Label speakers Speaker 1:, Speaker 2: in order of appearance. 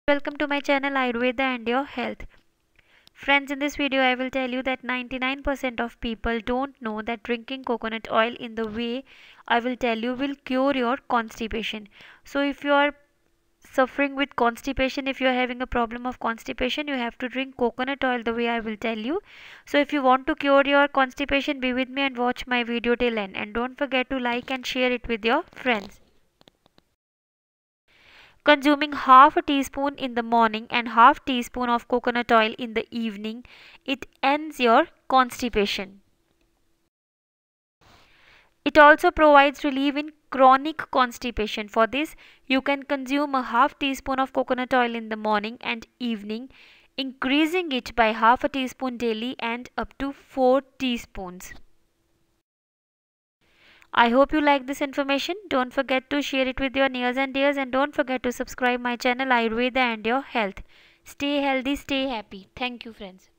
Speaker 1: Welcome to my channel Ayurveda and your health. Friends, in this video I will tell you that 99% of people don't know that drinking coconut oil in the way I will tell you will cure your constipation. So if you are suffering with constipation, if you are having a problem of constipation, you have to drink coconut oil the way I will tell you. So if you want to cure your constipation, be with me and watch my video till end, and don't forget to like and share it with your friends. Consuming half a teaspoon in the morning and half teaspoon of coconut oil in the evening, it ends your constipation. It also provides relief in chronic constipation. For this, you can consume a half teaspoon of coconut oil in the morning and evening, increasing it by half a teaspoon daily and up to 4 teaspoons. I hope you like this information. Don't forget to share it with your nears and dears, and don't forget to subscribe my channel Ayurveda and your health. Stay healthy, stay happy. Thank you, friends.